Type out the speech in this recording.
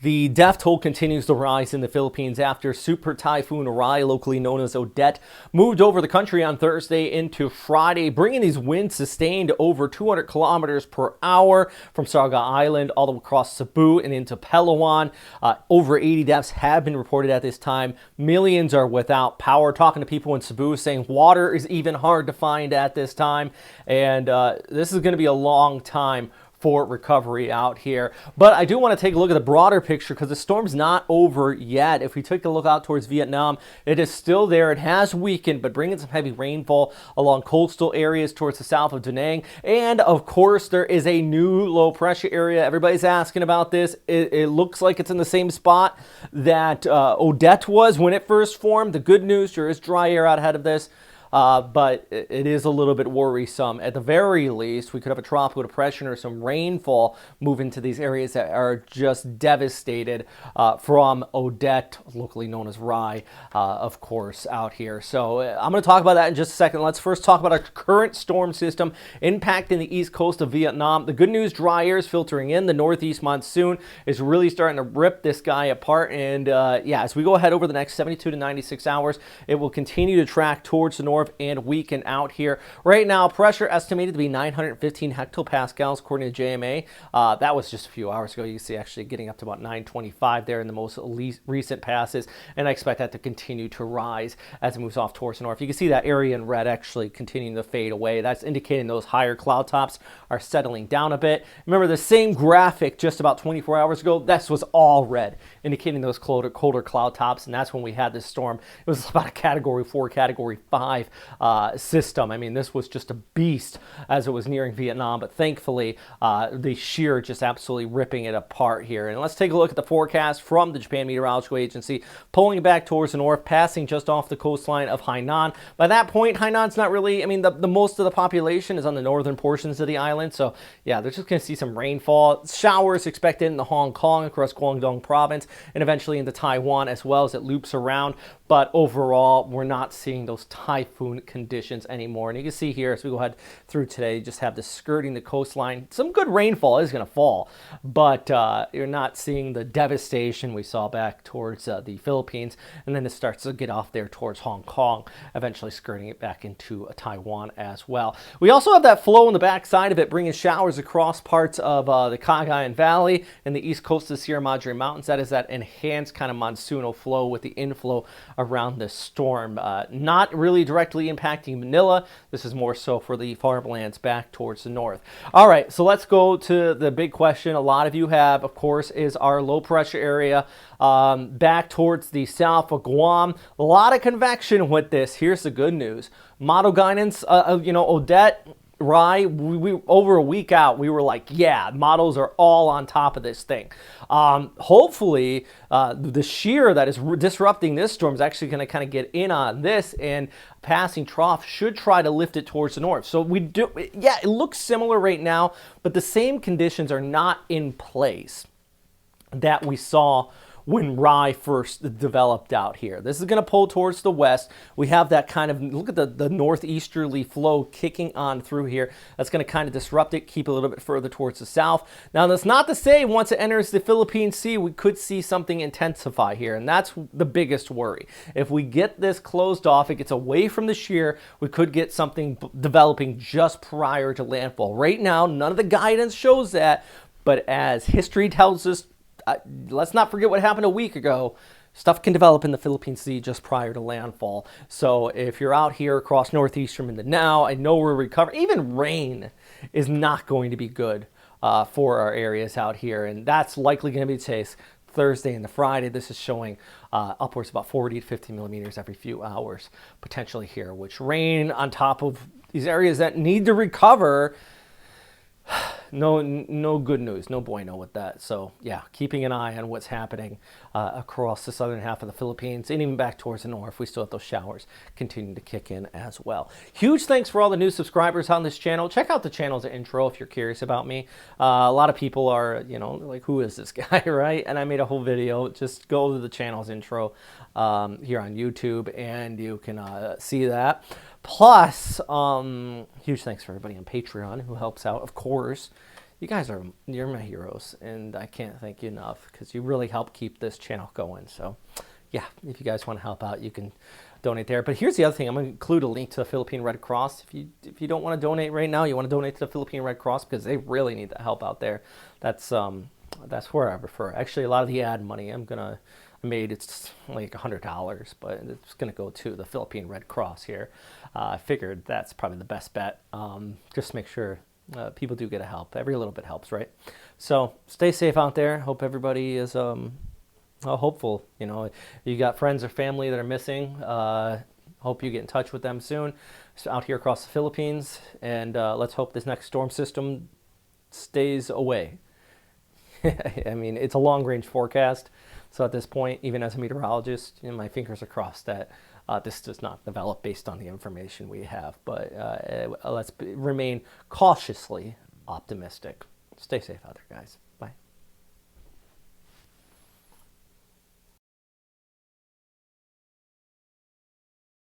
The death toll continues to rise in the Philippines after Super Typhoon Rai, locally known as Odette, moved over the country on Thursday into Friday, bringing these winds sustained over 200 kilometers per hour from Sarga Island all the way across Cebu and into Palawan. Over 80 deaths have been reported at this time. Millions are without power. Talking to people in Cebu saying water is even hard to find at this time. And this is going to be a long time for recovery out here. But I do want to take a look at the broader picture because the storm's not over yet. If we take a look out towards Vietnam, it is still there. It has weakened, but bringing some heavy rainfall along coastal areas towards the south of Da Nang. And of course, there is a new low pressure area. Everybody's asking about this. It looks like it's in the same spot that Odette was when it first formed. The good news, there is dry air out ahead of this. But it is a little bit worrisome. At the very least, we could have a tropical depression or some rainfall move into these areas that are just devastated from Odette, locally known as Rai, of course, out here. So I'm going to talk about that in just a second. Let's first talk about our current storm system impacting the east coast of Vietnam. The good news, dry air is filtering in. The northeast monsoon is really starting to rip this guy apart. And yeah, as we go ahead over the next 72 to 96 hours, it will continue to track towards the north and weaken out here. Right now, pressure estimated to be 915 hectopascals according to JMA. That was just a few hours ago. You can see actually getting up to about 925 there in the most recent passes, and I expect that to continue to rise as it moves off towards the north. You can see that area in red actually continuing to fade away. That's indicating those higher cloud tops are settling down a bit. Remember the same graphic just about 24 hours ago, this was all red, indicating those colder cloud tops, and that's when we had this storm. It was about a category 4, category 5 system. I mean, this was just a beast as it was nearing Vietnam, but thankfully the shear just absolutely ripping it apart here. And let's take a look at the forecast from the Japan Meteorological Agency, pulling back towards the north, passing just off the coastline of Hainan. By that point, Hainan's not really, I mean, the most of the population is on the northern portions of the island, so yeah, they're just going to see some rainfall. Showers expected in the Hong Kong, across Guangdong province, and eventually into Taiwan as well as it loops around. But overall, we're not seeing those typhoon conditions anymore. And you can see here as we go ahead through today, you just have this skirting the coastline. Some good rainfall is going to fall, but you're not seeing the devastation we saw back towards the Philippines. And then it starts to get off there towards Hong Kong, eventually skirting it back into Taiwan as well. We also have that flow on the back side of it, bringing showers across parts of the Cagayan Valley and the east coast of the Sierra Madre Mountains. That is that enhanced kind of monsoonal flow with the inflow around this storm. Not really directly impacting Manila. This is more so for the farmlands back towards the north. All right, so let's go to the big question a lot of you have, of course, is our low pressure area back towards the south of Guam. A lot of convection with this. Here's the good news. Model guidance, Odette Rai, we over a week out, we were like, yeah, models are all on top of this thing. Hopefully, the shear that is disrupting this storm is actually going to kind of get in on this, and passing trough should try to lift it towards the north. So we do, yeah, it looks similar right now, but the same conditions are not in place that we saw when Rai first developed out here. This is going to pull towards the west. We have that kind of, look at the northeasterly flow kicking on through here. That's going to kind of disrupt it, keep it a little bit further towards the south. Now, that's not to say once it enters the Philippine Sea, we could see something intensify here, and that's the biggest worry. If we get this closed off, it gets away from the shear, we could get something developing just prior to landfall. Right now, none of the guidance shows that, but as history tells us, let's not forget what happened a week ago. Stuff can develop in the Philippine Sea just prior to landfall. So if you're out here across northeastern Mindanao, I know we're recovering. Even rain is not going to be good for our areas out here. And that's likely going to be the case Thursday and the Friday. This is showing upwards of about 40 to 50 millimeters every few hours potentially here, which rain on top of these areas that need to recover. No good news, no bueno with that. So yeah, keeping an eye on what's happening across the southern half of the Philippines and even back towards the north. We still have those showers continuing to kick in as well. Huge thanks for all the new subscribers on this channel. Check out the channel's intro if you're curious about me. A lot of people are, like, who is this guy, right? And I made a whole video. Just go to the channel's intro here on YouTube and you can see that. Plus, huge thanks for everybody on Patreon who helps out, of course. you guys you're my heroes, and I can't thank you enough because you really help keep this channel going. So yeah, if you guys want to help out, you can donate there. But here's the other thing. I'm going to include a link to the Philippine Red Cross. If you don't want to donate right now, you want to donate to the Philippine Red Cross because they really need the help out there. That's where I refer. Actually, a lot of the ad money I made, it's like $100, but it's going to go to the Philippine Red Cross here. I figured that's probably the best bet. Just make sure people do get a help. Every little bit helps, right? So stay safe out there. Hope everybody is hopeful. You know, you got friends or family that are missing. Hope you get in touch with them soon. It's out here across the Philippines, and let's hope this next storm system stays away. I mean, it's a long-range forecast, so at this point, even as a meteorologist, you know, my fingers are crossed that this does not develop based on the information we have. But let's remain cautiously optimistic. Stay safe out there, guys.